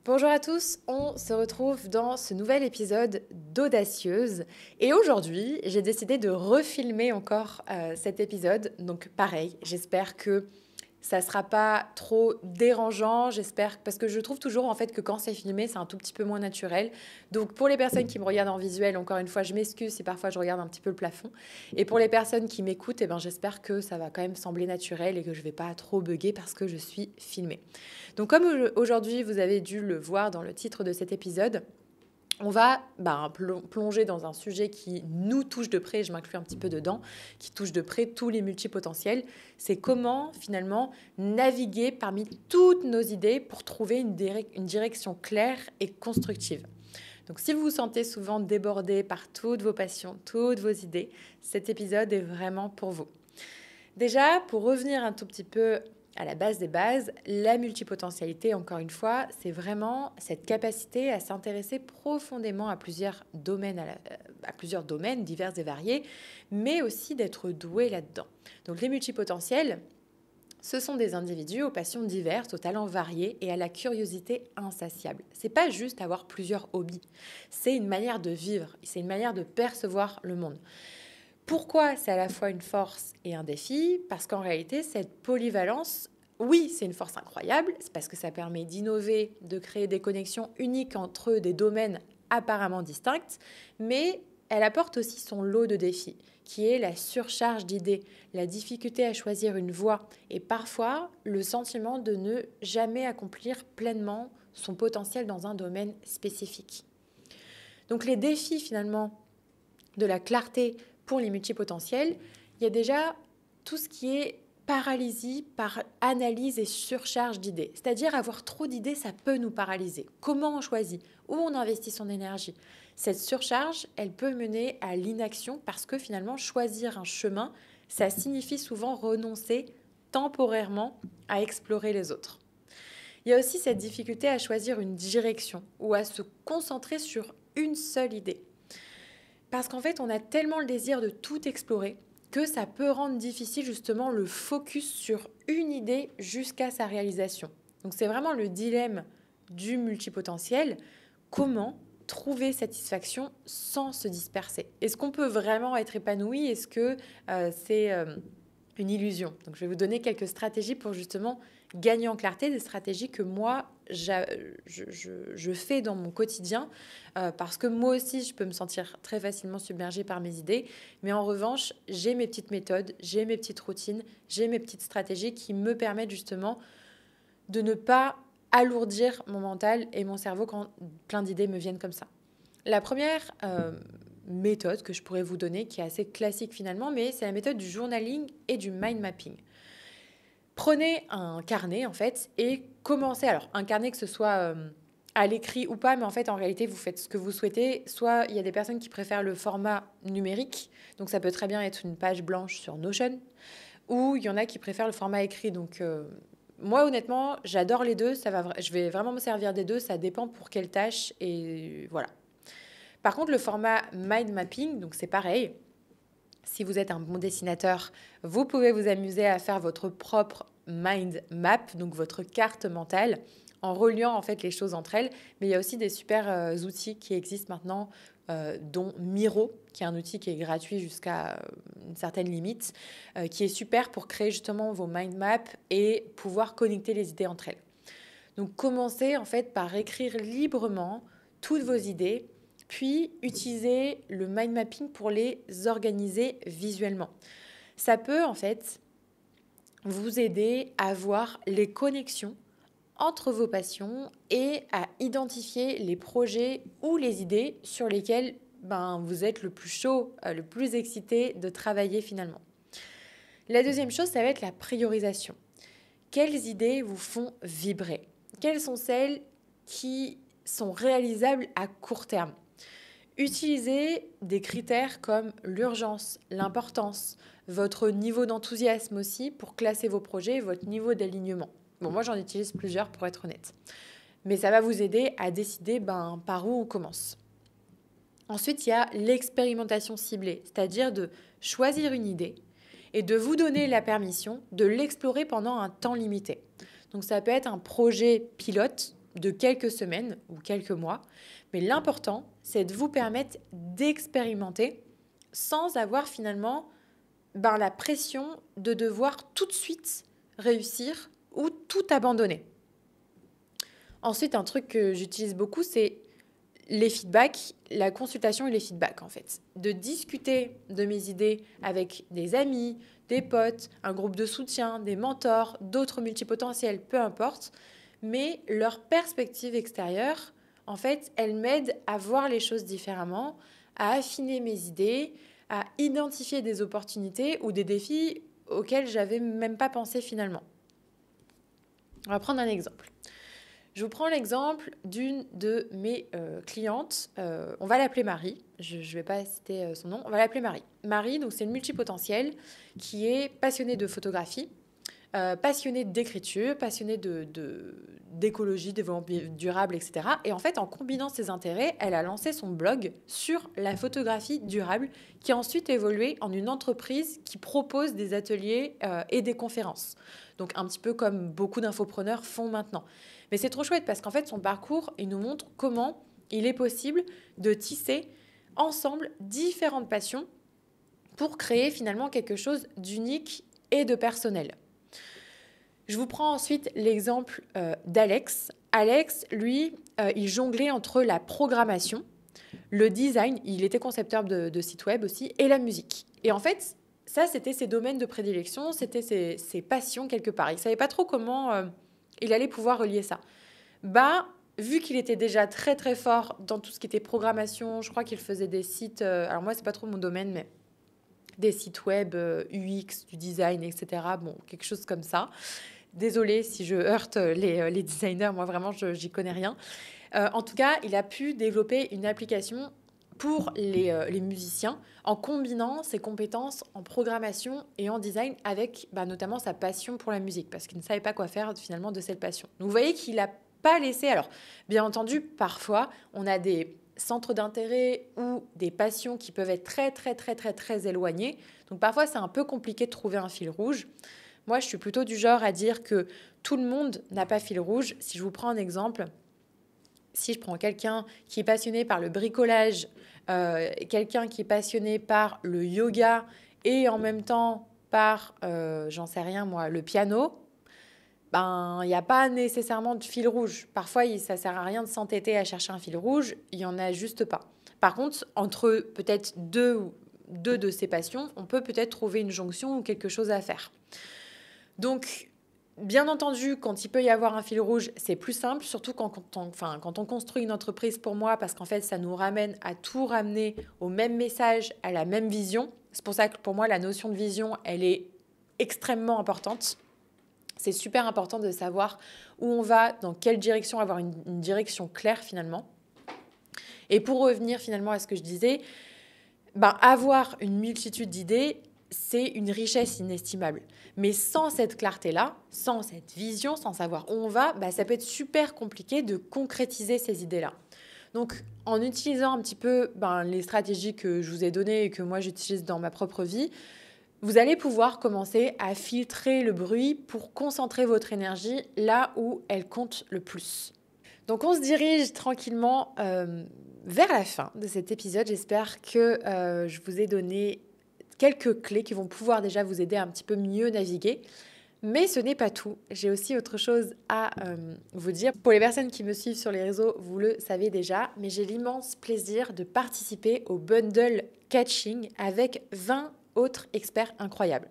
Bonjour à tous, on se retrouve dans ce nouvel épisode d'Audacieuse et aujourd'hui j'ai décidé de refilmer encore cet épisode, donc pareil, j'espère que ça sera pas trop dérangeant, j'espère, parce que je trouve toujours en fait que quand c'est filmé c'est un tout petit peu moins naturel. Donc pour les personnes qui me regardent en visuel, encore une fois je m'excuse si parfois je regarde un petit peu le plafond, et pour les personnes qui m'écoutent, eh ben, j'espère que ça va quand même sembler naturel et que je vais pas trop bugger parce que je suis filmée. Donc comme aujourd'hui vous avez dû le voir dans le titre de cet épisode, on va plonger dans un sujet qui nous touche de près, je m'inclus un petit peu dedans, qui touche de près tous les multipotentiels. C'est comment finalement naviguer parmi toutes nos idées pour trouver une direction claire et constructive. Donc si vous vous sentez souvent débordé par toutes vos passions, toutes vos idées, cet épisode est vraiment pour vous. Déjà, pour revenir un tout petit peu à la base des bases, la multipotentialité, encore une fois, c'est vraiment cette capacité à s'intéresser profondément à plusieurs domaines, plusieurs domaines divers et variés, mais aussi d'être doué là-dedans. Donc les multipotentiels, ce sont des individus aux passions diverses, aux talents variés et à la curiosité insatiable. C'est pas juste avoir plusieurs hobbies, c'est une manière de vivre, c'est une manière de percevoir le monde. Pourquoi c'est à la fois une force et un défi? Parce qu'en réalité, cette polyvalence, oui, c'est une force incroyable, c'est parce que ça permet d'innover, de créer des connexions uniques entre des domaines apparemment distincts, mais elle apporte aussi son lot de défis, qui est la surcharge d'idées, la difficulté à choisir une voie et parfois le sentiment de ne jamais accomplir pleinement son potentiel dans un domaine spécifique. Donc les défis finalement de la clarté pour les multipotentiels, il y a déjà tout ce qui est paralysie par analyse et surcharge d'idées. C'est-à-dire avoir trop d'idées, ça peut nous paralyser. Comment on choisit? Où on investit son énergie? Cette surcharge, elle peut mener à l'inaction parce que finalement, choisir un chemin, ça signifie souvent renoncer temporairement à explorer les autres. Il y a aussi cette difficulté à choisir une direction ou à se concentrer sur une seule idée. Parce qu'en fait, on a tellement le désir de tout explorer que ça peut rendre difficile justement le focus sur une idée jusqu'à sa réalisation. Donc c'est vraiment le dilemme du multipotentiel. Comment trouver satisfaction sans se disperser? Est-ce qu'on peut vraiment être épanoui? Est-ce que c'est une illusion? Donc je vais vous donner quelques stratégies pour justement gagner en clarté, des stratégies que moi je fais dans mon quotidien parce que moi aussi je peux me sentir très facilement submergée par mes idées, mais en revanche j'ai mes petites méthodes, j'ai mes petites routines, j'ai mes petites stratégies qui me permettent justement de ne pas alourdir mon mental et mon cerveau quand plein d'idées me viennent comme ça. La première méthode que je pourrais vous donner, qui est assez classique finalement, mais c'est la méthode du journaling et du mind mapping. Prenez un carnet en fait et commencez. Alors un carnet que ce soit à l'écrit ou pas, mais en fait en réalité vous faites ce que vous souhaitez. Soit il y a des personnes qui préfèrent le format numérique, donc ça peut très bien être une page blanche sur Notion, ou il y en a qui préfèrent le format écrit. Donc moi honnêtement j'adore les deux, je vais vraiment me servir des deux, ça dépend pour quelle tâche et voilà. Par contre le format mind mapping, donc c'est pareil. Si vous êtes un bon dessinateur, vous pouvez vous amuser à faire votre propre mind map, donc votre carte mentale, en reliant en fait les choses entre elles. Mais il y a aussi des super outils qui existent maintenant, dont Miro, qui est un outil qui est gratuit jusqu'à une certaine limite, qui est super pour créer justement vos mind maps et pouvoir connecter les idées entre elles. Donc commencez en fait par écrire librement toutes vos idées, puis utilisez le mind mapping pour les organiser visuellement. Ça peut en fait vous aider à voir les connexions entre vos passions et à identifier les projets ou les idées sur lesquels vous êtes le plus chaud, le plus excité de travailler finalement. La deuxième chose, ça va être la priorisation. Quelles idées vous font vibrer? Quelles sont celles qui sont réalisables à court terme? Utilisez des critères comme l'urgence, l'importance, votre niveau d'enthousiasme aussi pour classer vos projets et votre niveau d'alignement. Bon, moi j'en utilise plusieurs pour être honnête. Mais ça va vous aider à décider par où on commence. Ensuite, il y a l'expérimentation ciblée, c'est-à-dire de choisir une idée et de vous donner la permission de l'explorer pendant un temps limité. Donc ça peut être un projet pilote de quelques semaines ou quelques mois. Mais l'important, c'est de vous permettre d'expérimenter sans avoir finalement la pression de devoir tout de suite réussir ou tout abandonner. Ensuite, un truc que j'utilise beaucoup, c'est les feedbacks, la consultation et les feedbacks en fait. De discuter de mes idées avec des amis, des potes, un groupe de soutien, des mentors, d'autres multipotentiels, peu importe. Mais leur perspective extérieure, en fait, elle m'aide à voir les choses différemment, à affiner mes idées, à identifier des opportunités ou des défis auxquels j'avais même pas pensé finalement. On va prendre un exemple. Je vous prends l'exemple d'une de mes clientes. On va l'appeler Marie. Je ne vais pas citer son nom. On va l'appeler Marie. Marie, donc, c'est une multipotentielle qui est passionnée de photographie, passionnée d'écriture, passionnée d'écologie, développement durable, etc. Et en fait, en combinant ses intérêts, elle a lancé son blog sur la photographie durable qui a ensuite évolué en une entreprise qui propose des ateliers et des conférences. Donc, un petit peu comme beaucoup d'infopreneurs font maintenant. Mais c'est trop chouette parce qu'en fait, son parcours, il nous montre comment il est possible de tisser ensemble différentes passions pour créer finalement quelque chose d'unique et de personnel. Je vous prends ensuite l'exemple d'Alex. Alex, lui, il jonglait entre la programmation, le design, il était concepteur de sites web aussi, et la musique. Et en fait, ça, c'était ses domaines de prédilection, c'était ses passions quelque part. Il ne savait pas trop comment il allait pouvoir relier ça. Vu qu'il était déjà très très fort dans tout ce qui était programmation, je crois qu'il faisait des sites, alors moi c'est pas trop mon domaine, mais des sites web, UX, du design, etc. Bon, quelque chose comme ça. Désolée si je heurte les designers, moi vraiment j'y connais rien. En tout cas, il a pu développer une application pour les musiciens en combinant ses compétences en programmation et en design avec notamment sa passion pour la musique parce qu'il ne savait pas quoi faire finalement de cette passion. Donc vous voyez qu'il n'a pas laissé... Alors bien entendu, parfois on a des centres d'intérêt ou des passions qui peuvent être très très très très très éloignées. Donc parfois c'est un peu compliqué de trouver un fil rouge. Moi je suis plutôt du genre à dire que tout le monde n'a pas fil rouge. Si je vous prends un exemple... Si je prends quelqu'un qui est passionné par le bricolage, quelqu'un qui est passionné par le yoga et en même temps par, j'en sais rien moi, le piano, il n'y a pas nécessairement de fil rouge. Parfois, ça ne sert à rien de s'entêter à chercher un fil rouge, il n'y en a juste pas. Par contre, entre peut-être deux de ces passions, on peut peut-être trouver une jonction ou quelque chose à faire. Donc, bien entendu, quand il peut y avoir un fil rouge, c'est plus simple, surtout quand on construit une entreprise pour moi, parce qu'en fait, ça nous ramène à tout ramener au même message, à la même vision. C'est pour ça que pour moi, la notion de vision, elle est extrêmement importante. C'est super important de savoir où on va, dans quelle direction, avoir une direction claire finalement. Et pour revenir finalement à ce que je disais, avoir une multitude d'idées, c'est une richesse inestimable. Mais sans cette clarté-là, sans cette vision, sans savoir où on va, ça peut être super compliqué de concrétiser ces idées-là. Donc, en utilisant un petit peu les stratégies que je vous ai données et que moi j'utilise dans ma propre vie, vous allez pouvoir commencer à filtrer le bruit pour concentrer votre énergie là où elle compte le plus. Donc, on se dirige tranquillement vers la fin de cet épisode. J'espère que je vous ai donné quelques clés qui vont pouvoir déjà vous aider à un petit peu mieux naviguer. Mais ce n'est pas tout. J'ai aussi autre chose à vous dire. Pour les personnes qui me suivent sur les réseaux, vous le savez déjà, mais j'ai l'immense plaisir de participer au bundle catching avec 20 autres experts incroyables.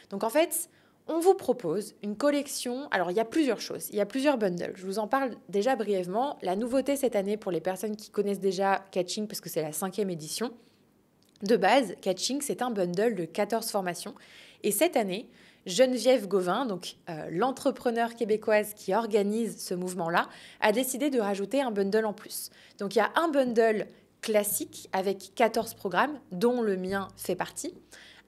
Donc en fait, on vous propose une collection. Alors il y a plusieurs choses, il y a plusieurs bundles. Je vous en parle déjà brièvement. La nouveauté cette année pour les personnes qui connaissent déjà catching, parce que c'est la 5e édition, de base, Catching, c'est un bundle de 14 formations. Et cette année, Geneviève Gauvin, donc l'entrepreneur québécoise qui organise ce mouvement-là, a décidé de rajouter un bundle en plus. Donc il y a un bundle classique avec 14 programmes, dont le mien fait partie.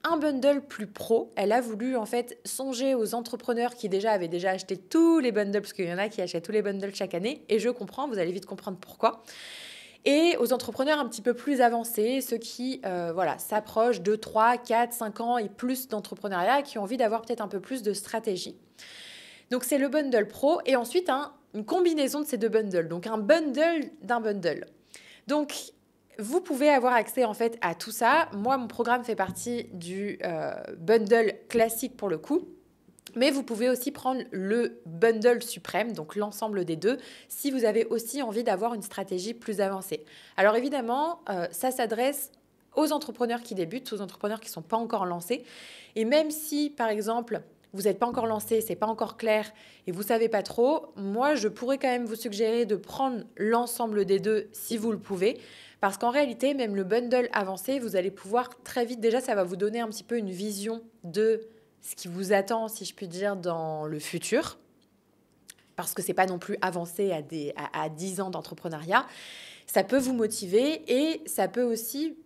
Un bundle plus pro, elle a voulu en fait songer aux entrepreneurs qui avaient déjà acheté tous les bundles, parce qu'il y en a qui achètent tous les bundles chaque année, et je comprends, vous allez vite comprendre pourquoi. Et aux entrepreneurs un petit peu plus avancés, ceux qui s'approchent de 3, 4, 5 ans et plus d'entrepreneuriat, qui ont envie d'avoir peut-être un peu plus de stratégie. Donc c'est le bundle pro et ensuite un une combinaison de ces 2 bundles, donc un bundle d'un bundle. Donc, vous pouvez avoir accès en fait à tout ça. Moi, mon programme fait partie du bundle classique pour le coup. Mais vous pouvez aussi prendre le bundle suprême, donc l'ensemble des 2, si vous avez aussi envie d'avoir une stratégie plus avancée. Alors évidemment, ça s'adresse aux entrepreneurs qui débutent, aux entrepreneurs qui ne sont pas encore lancés. Et même si, par exemple, vous n'êtes pas encore lancé, c'est pas encore clair et vous savez pas trop, moi, je pourrais quand même vous suggérer de prendre l'ensemble des 2 si vous le pouvez. Parce qu'en réalité, même le bundle avancé, vous allez pouvoir très vite, déjà, ça va vous donner un petit peu une vision de ce qui vous attend, si je puis dire, dans le futur, parce que ce n'est pas non plus avancé à 10 ans d'entrepreneuriat. Ça peut vous motiver et ça peut aussi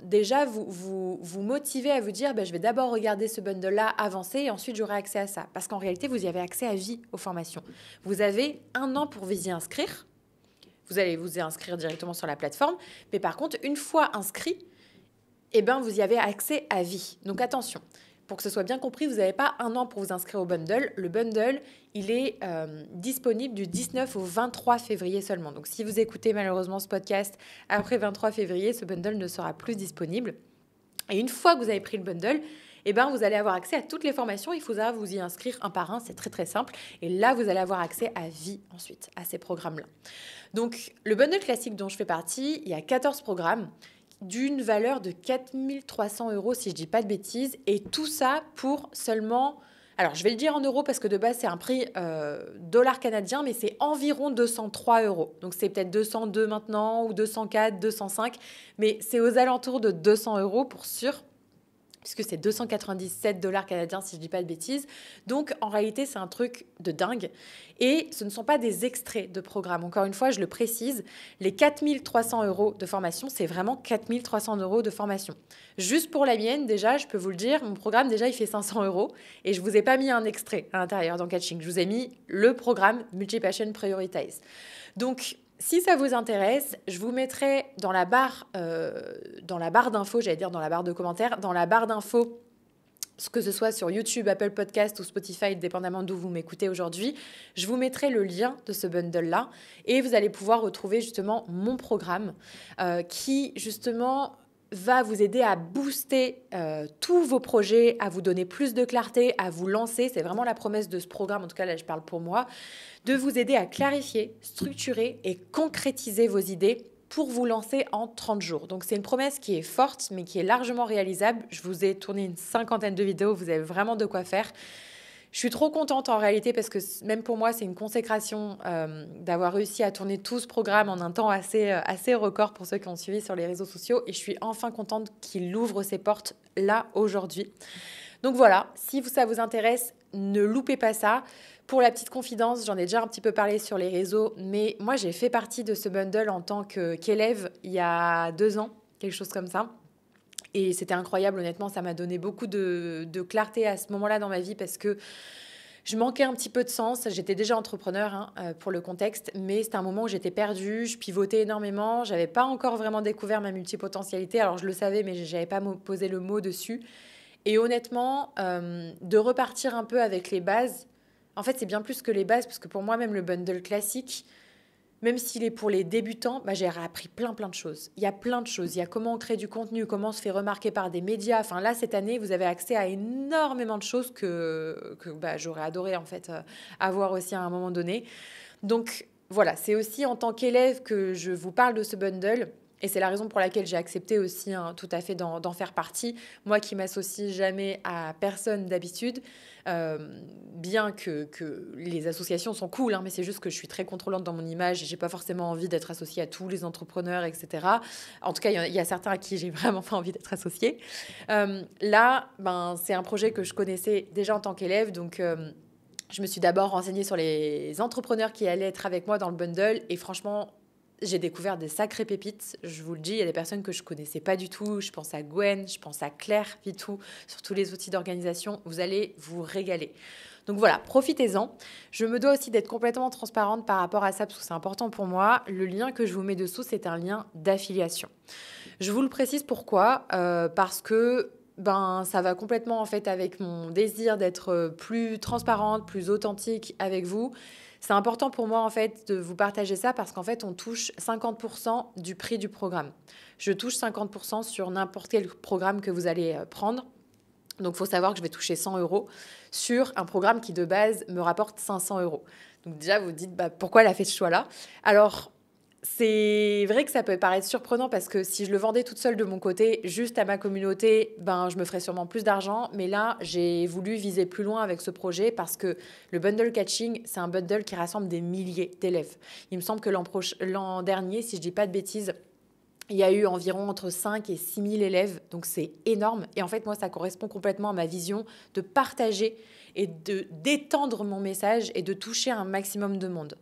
déjà vous motiver à vous dire je vais d'abord regarder ce bundle-là avancer et ensuite j'aurai accès à ça. Parce qu'en réalité, vous y avez accès à vie aux formations. Vous avez 1 an pour vous y inscrire. Vous allez vous y inscrire directement sur la plateforme. Mais par contre, une fois inscrit, vous y avez accès à vie. Donc attention. Pour que ce soit bien compris, vous n'avez pas 1 an pour vous inscrire au bundle. Le bundle, il est disponible du 19 au 23 février seulement. Donc, si vous écoutez malheureusement ce podcast après 23 février, ce bundle ne sera plus disponible. Et une fois que vous avez pris le bundle, vous allez avoir accès à toutes les formations. Il faudra vous y inscrire un par un. C'est très, très simple. Et là, vous allez avoir accès à vie ensuite, à ces programmes-là. Donc, le bundle classique dont je fais partie, il y a 14 programmes d'une valeur de 4 300 € si je ne dis pas de bêtises. Et tout ça pour seulement... Alors, je vais le dire en euros parce que de base, c'est un prix dollar canadien, mais c'est environ 203 €. Donc, c'est peut-être 202 maintenant ou 204, 205. Mais c'est aux alentours de 200 € pour sûr, puisque c'est 297 $ canadiens si je ne dis pas de bêtises. Donc, en réalité, c'est un truc de dingue. Et ce ne sont pas des extraits de programme. Encore une fois, je le précise, les 4 300 € de formation, c'est vraiment 4 300 € de formation. Juste pour la mienne, déjà, je peux vous le dire, mon programme, déjà, il fait 500 € et je ne vous ai pas mis un extrait à l'intérieur dans Catching. Je vous ai mis le programme Multi-Passion Prioritize. Donc, si ça vous intéresse, je vous mettrai dans la barre d'infos, j'allais dire dans la barre de commentaires, dans la barre d'infos, que ce soit sur YouTube, Apple Podcast ou Spotify, dépendamment d'où vous m'écoutez aujourd'hui, je vous mettrai le lien de ce bundle-là et vous allez pouvoir retrouver justement mon programme qui justement va vous aider à booster tous vos projets, à vous donner plus de clarté, à vous lancer. C'est vraiment la promesse de ce programme, en tout cas là je parle pour moi, de vous aider à clarifier, structurer et concrétiser vos idées pour vous lancer en 30 jours. Donc, c'est une promesse qui est forte, mais qui est largement réalisable. Je vous ai tourné une 50aine de vidéos, vous avez vraiment de quoi faire. Je suis trop contente en réalité parce que même pour moi, c'est une consécration d'avoir réussi à tourner tout ce programme en un temps assez record pour ceux qui ont suivi sur les réseaux sociaux. Et je suis enfin contente qu'il ouvre ses portes là aujourd'hui. Donc voilà, si ça vous intéresse, ne loupez pas ça. Pour la petite confidence, j'en ai déjà un petit peu parlé sur les réseaux, mais moi, j'ai fait partie de ce bundle en tant qu'élève il y a 2 ans, quelque chose comme ça. Et c'était incroyable, honnêtement, ça m'a donné beaucoup de clarté à ce moment-là dans ma vie parce que je manquais un petit peu de sens. J'étais déjà entrepreneur pour le contexte, mais c'était un moment où j'étais perdue, je pivotais énormément, j'avais pas encore vraiment découvert ma multipotentialité. Alors, je le savais, mais je n'avais pas posé le mot dessus. Et honnêtement, de repartir un peu avec les bases, en fait, c'est bien plus que les bases, parce que pour moi, même le bundle classique, même s'il est pour les débutants, j'ai appris plein de choses. Il y a plein de choses. Il y a comment on crée du contenu, comment on se fait remarquer par des médias. Enfin, là, cette année, vous avez accès à énormément de choses que j'aurais adoré, en fait, avoir aussi à un moment donné. Donc, voilà, c'est aussi en tant qu'élève que je vous parle de ce bundle. Et c'est la raison pour laquelle j'ai accepté aussi tout à fait d'en faire partie. Moi qui m'associe jamais à personne d'habitude, bien que les associations sont cool, mais c'est juste que je suis très contrôlante dans mon image et j'ai pas forcément envie d'être associée à tous les entrepreneurs, etc. En tout cas, il y a certains à qui j'ai vraiment pas envie d'être associée. Là, c'est un projet que je connaissais déjà en tant qu'élève, donc... je me suis d'abord renseignée sur les entrepreneurs qui allaient être avec moi dans le bundle et franchement, j'ai découvert des sacrées pépites. Je vous le dis, il y a des personnes que je ne connaissais pas du tout. Je pense à Gwen, je pense à Claire Vitou, sur tous les outils d'organisation. Vous allez vous régaler. Donc voilà, profitez-en. Je me dois aussi d'être complètement transparente par rapport à ça parce que c'est important pour moi. Le lien que je vous mets dessous, c'est un lien d'affiliation. Je vous le précise pourquoi parce que ça va complètement en fait avec mon désir d'être plus transparente, plus authentique avec vous. C'est important pour moi en fait de vous partager ça parce qu'en fait on touche 50% du prix du programme. Je touche 50% sur n'importe quel programme que vous allez prendre. Donc, il faut savoir que je vais toucher 100 euros sur un programme qui, de base, me rapporte 500 euros. Donc, déjà, vous vous dites, pourquoi elle a fait ce choix-là? Alors, c'est vrai que ça peut paraître surprenant parce que si je le vendais toute seule de mon côté, juste à ma communauté, je me ferais sûrement plus d'argent. Mais là, j'ai voulu viser plus loin avec ce projet parce que le bundle catching, c'est un bundle qui rassemble des milliers d'élèves. Il me semble que l'an dernier, si je ne dis pas de bêtises, il y a eu environ entre 5 et 6 000 élèves, donc c'est énorme. Et en fait, moi, ça correspond complètement à ma vision de partager et d'étendre mon message et de toucher un maximum de monde.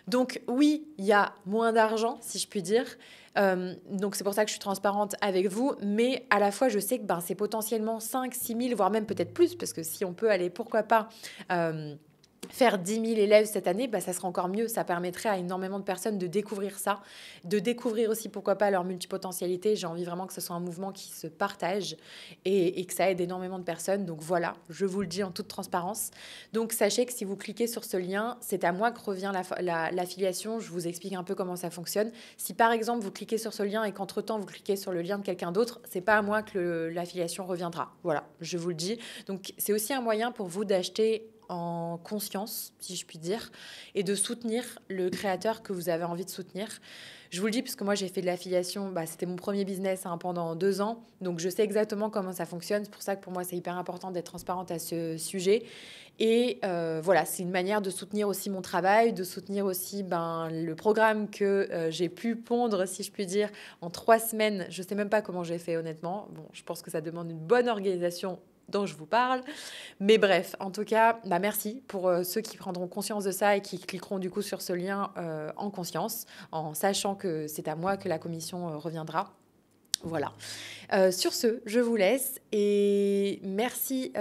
Donc oui, il y a moins d'argent, si je puis dire. Donc c'est pour ça que je suis transparente avec vous. Mais à la fois, je sais que c'est potentiellement 5, 6 000, voire même peut-être plus, parce que si on peut aller, pourquoi pas... faire 10 000 élèves cette année, ça sera encore mieux. Ça permettrait à énormément de personnes de découvrir ça, de découvrir aussi, pourquoi pas, leur multipotentialité. J'ai envie vraiment que ce soit un mouvement qui se partage et que ça aide énormément de personnes. Donc voilà, je vous le dis en toute transparence. Donc sachez que si vous cliquez sur ce lien, c'est à moi que revient l'affiliation. Je vous explique un peu comment ça fonctionne. Si par exemple, vous cliquez sur ce lien et qu'entre-temps, vous cliquez sur le lien de quelqu'un d'autre, c'est pas à moi que l'affiliation reviendra. Voilà, je vous le dis. Donc c'est aussi un moyen pour vous d'acheter en conscience, si je puis dire, et de soutenir le créateur que vous avez envie de soutenir. Je vous le dis parce que moi, j'ai fait de l'affiliation, c'était mon premier business pendant 2 ans, donc je sais exactement comment ça fonctionne. C'est pour ça que pour moi, c'est hyper important d'être transparente à ce sujet. Et voilà, c'est une manière de soutenir aussi mon travail, de soutenir aussi le programme que j'ai pu pondre, si je puis dire, en 3 semaines. Je ne sais même pas comment j'ai fait, honnêtement. Bon, je pense que ça demande une bonne organisation dont je vous parle. Mais bref, en tout cas, merci pour ceux qui prendront conscience de ça et qui cliqueront du coup sur ce lien en conscience, en sachant que c'est à moi que la commission reviendra. Voilà. Sur ce, je vous laisse et merci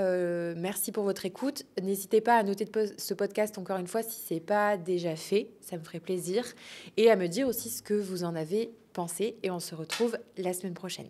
pour votre écoute. N'hésitez pas à noter ce podcast encore une fois si ce n'est pas déjà fait, ça me ferait plaisir. Et à me dire aussi ce que vous en avez pensé et on se retrouve la semaine prochaine.